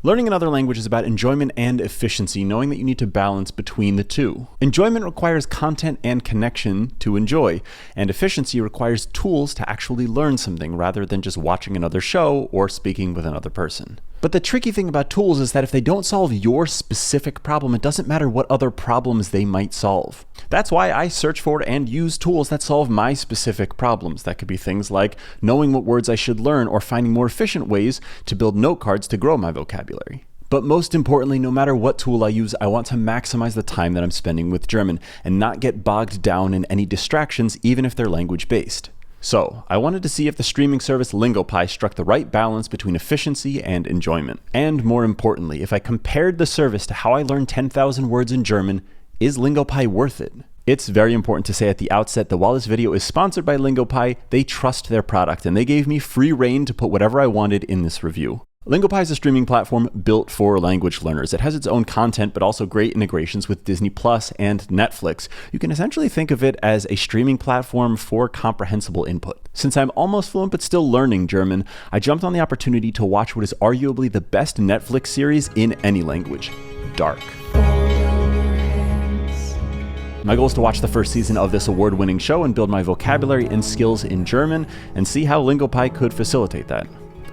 Learning another language is about enjoyment and efficiency, knowing that you need to balance between the two. Enjoyment requires content and connection to enjoy, and efficiency requires tools to actually learn something rather than just watching another show or speaking with another person. But the tricky thing about tools is that if they don't solve your specific problem, it doesn't matter what other problems they might solve. That's why I search for and use tools that solve my specific problems. That could be things like knowing what words I should learn or finding more efficient ways to build note cards to grow my vocabulary. But most importantly, no matter what tool I use, I want to maximize the time that I'm spending with German and not get bogged down in any distractions, even if they're language-based. So, I wanted to see if the streaming service Lingopie struck the right balance between efficiency and enjoyment. And more importantly, if I compared the service to how I learned 10,000 words in German, is Lingopie worth it? It's very important to say at the outset that while this video is sponsored by Lingopie, they trust their product and they gave me free reign to put whatever I wanted in this review. Lingopie is a streaming platform built for language learners. It has its own content, but also great integrations with Disney Plus and Netflix. You can essentially think of it as a streaming platform for comprehensible input. Since I'm almost fluent but still learning German, I jumped on the opportunity to watch what is arguably the best Netflix series in any language, Dark. My goal is to watch the first season of this award-winning show and build my vocabulary and skills in German, and see how Lingopie could facilitate that.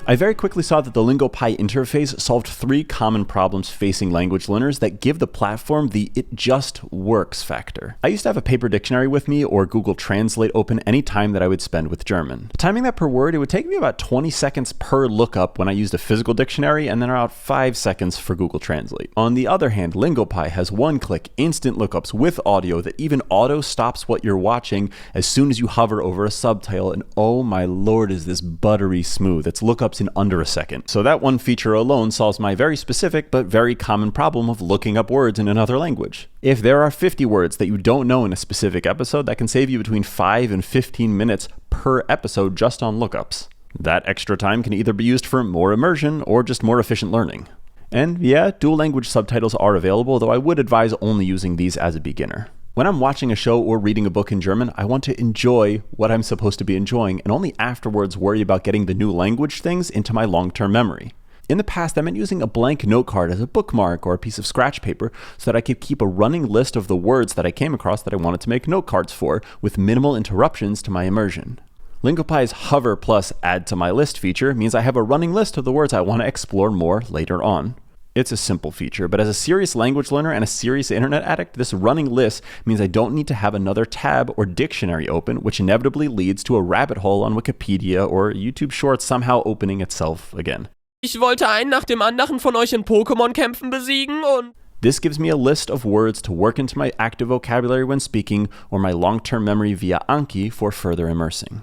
I very quickly saw that the Lingopie interface solved 3 common problems facing language learners that give the platform the "it just works" factor. I used to have a paper dictionary with me or Google Translate open any time that I would spend with German. Timing that per word, it would take me about 20 seconds per lookup when I used a physical dictionary, and then about 5 seconds for Google Translate. On the other hand, Lingopie has one-click instant lookups with audio that even auto stops what you're watching as soon as you hover over a subtitle, and oh my lord, is this buttery smooth. Its lookups in under a second. So that one feature alone solves my very specific but very common problem of looking up words in another language. If there are 50 words that you don't know in a specific episode, that can save you between 5 and 15 minutes per episode just on lookups. That extra time can either be used for more immersion or just more efficient learning. And yeah, dual language subtitles are available, though I would advise only using these as a beginner. When I'm watching a show or reading a book in German, I want to enjoy what I'm supposed to be enjoying and only afterwards worry about getting the new language things into my long-term memory. In the past, I meant using a blank note card as a bookmark or a piece of scratch paper so that I could keep a running list of the words that I came across that I wanted to make note cards for, with minimal interruptions to my immersion. Lingopie's hover plus add to my list feature means I have a running list of the words I want to explore more later on. It's a simple feature, but as a serious language learner and a serious internet addict, this running list means I don't need to have another tab or dictionary open, which inevitably leads to a rabbit hole on Wikipedia or YouTube Shorts somehow opening itself again. Ich wollte einen nach dem anderen von euch in Pokémon-Kämpfen besiegen und... This gives me a list of words to work into my active vocabulary when speaking or my long-term memory via Anki for further immersing.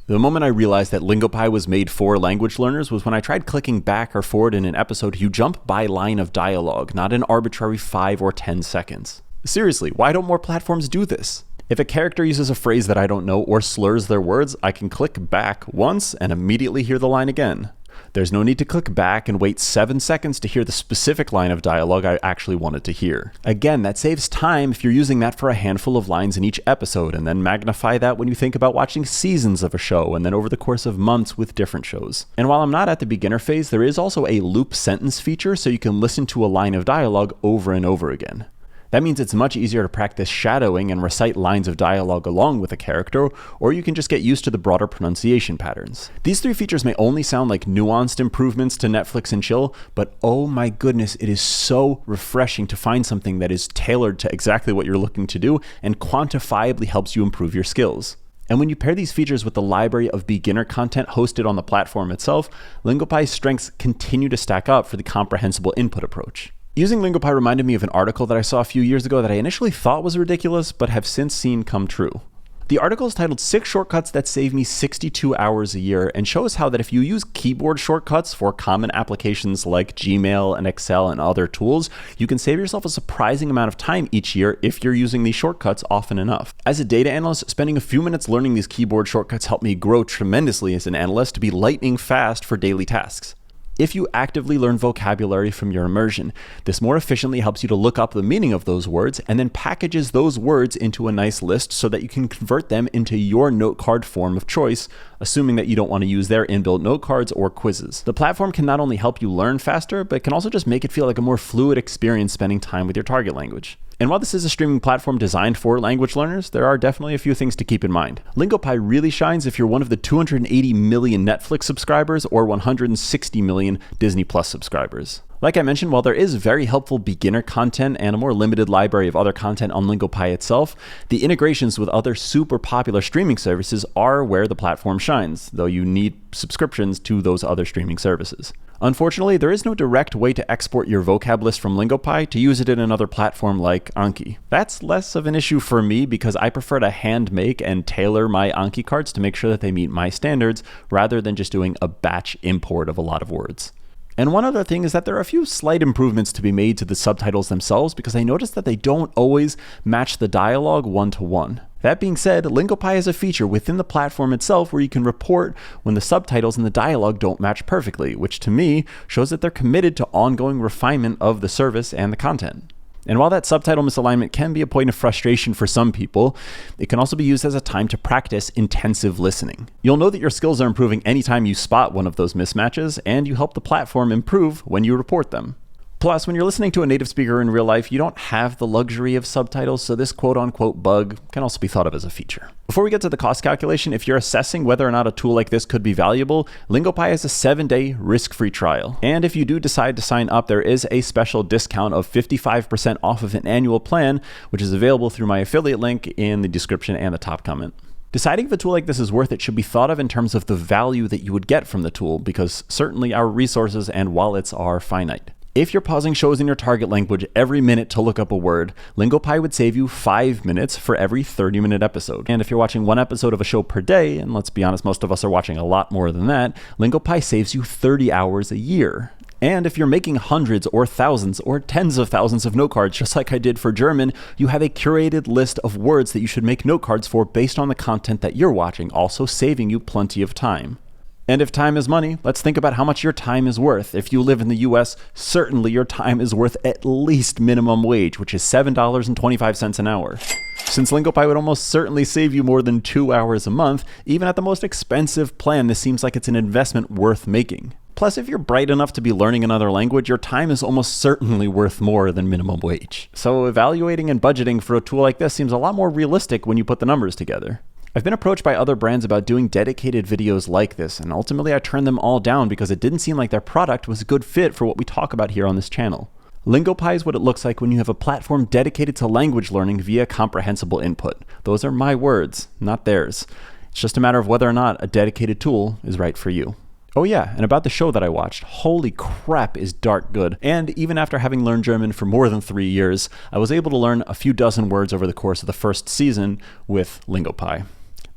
The moment I realized that Lingopie was made for language learners was when I tried clicking back or forward in an episode. You jump by line of dialogue, not an arbitrary 5 or 10 seconds. Seriously, why don't more platforms do this? If a character uses a phrase that I don't know or slurs their words, I can click back once and immediately hear the line again. There's no need to click back and wait 7 seconds to hear the specific line of dialogue I actually wanted to hear. Again, that saves time if you're using that for a handful of lines in each episode, and then magnify that when you think about watching seasons of a show, and then over the course of months with different shows. And while I'm not at the beginner phase, there is also a loop sentence feature, so you can listen to a line of dialogue over and over again. That means it's much easier to practice shadowing and recite lines of dialogue along with a character, or you can just get used to the broader pronunciation patterns. These 3 features may only sound like nuanced improvements to Netflix and chill, but oh my goodness, it is so refreshing to find something that is tailored to exactly what you're looking to do and quantifiably helps you improve your skills. And when you pair these features with the library of beginner content hosted on the platform itself, Lingopie's strengths continue to stack up for the comprehensible input approach. Using Lingopie reminded me of an article that I saw a few years ago that I initially thought was ridiculous, but have since seen come true. The article is titled 6 Shortcuts That Save Me 62 Hours a Year, and shows how that if you use keyboard shortcuts for common applications like Gmail and Excel and other tools, you can save yourself a surprising amount of time each year if you're using these shortcuts often enough. As a data analyst, spending a few minutes learning these keyboard shortcuts helped me grow tremendously as an analyst to be lightning fast for daily tasks. if you actively learn vocabulary from your immersion. This more efficiently helps you to look up the meaning of those words and then packages those words into a nice list so that you can convert them into your note card form of choice, assuming that you don't want to use their inbuilt note cards or quizzes. The platform can not only help you learn faster, but can also just make it feel like a more fluid experience spending time with your target language. And while this is a streaming platform designed for language learners, there are definitely a few things to keep in mind. Lingopie really shines if you're one of the 280 million Netflix subscribers or 160 million Disney Plus subscribers. Like I mentioned, while there is very helpful beginner content and a more limited library of other content on Lingopie itself, the integrations with other super popular streaming services are where the platform shines, though you need subscriptions to those other streaming services. Unfortunately, there is no direct way to export your vocab list from Lingopie to use it in another platform like Anki. That's less of an issue for me because I prefer to hand make and tailor my Anki cards to make sure that they meet my standards rather than just doing a batch import of a lot of words. And one other thing is that there are a few slight improvements to be made to the subtitles themselves because I noticed that they don't always match the dialogue one-to-one. That being said, Lingopie has a feature within the platform itself where you can report when the subtitles and the dialogue don't match perfectly, which to me shows that they're committed to ongoing refinement of the service and the content. And while that subtitle misalignment can be a point of frustration for some people, it can also be used as a time to practice intensive listening. You'll know that your skills are improving anytime you spot one of those mismatches, and you help the platform improve when you report them. Plus, when you're listening to a native speaker in real life, you don't have the luxury of subtitles, so this quote-unquote bug can also be thought of as a feature. Before we get to the cost calculation, if you're assessing whether or not a tool like this could be valuable, Lingopie has a 7-day risk-free trial. And if you do decide to sign up, there is a special discount of 55% off of an annual plan, which is available through my affiliate link in the description and the top comment. Deciding if a tool like this is worth it should be thought of in terms of the value that you would get from the tool, because certainly our resources and wallets are finite. If you're pausing shows in your target language every minute to look up a word, Lingopie would save you 5 minutes for every 30-minute episode. And if you're watching one episode of a show per day, and let's be honest, most of us are watching a lot more than that, Lingopie saves you 30 hours a year. And if you're making hundreds or thousands or tens of thousands of note cards, just like I did for German, you have a curated list of words that you should make note cards for based on the content that you're watching, also saving you plenty of time. And if time is money, let's think about how much your time is worth. If you live in the US, certainly your time is worth at least minimum wage, which is $7.25 an hour. Since Lingopie would almost certainly save you more than 2 hours a month, even at the most expensive plan, this seems like it's an investment worth making. Plus, if you're bright enough to be learning another language, your time is almost certainly worth more than minimum wage. So evaluating and budgeting for a tool like this seems a lot more realistic when you put the numbers together. I've been approached by other brands about doing dedicated videos like this, and ultimately I turned them all down because it didn't seem like their product was a good fit for what we talk about here on this channel. Lingopie is what it looks like when you have a platform dedicated to language learning via comprehensible input. Those are my words, not theirs. It's just a matter of whether or not a dedicated tool is right for you. Oh yeah, and about the show that I watched, holy crap is Dark good. And even after having learned German for more than 3 years, I was able to learn a few dozen words over the course of the first season with Lingopie.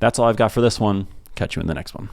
That's all I've got for this one. Catch you in the next one.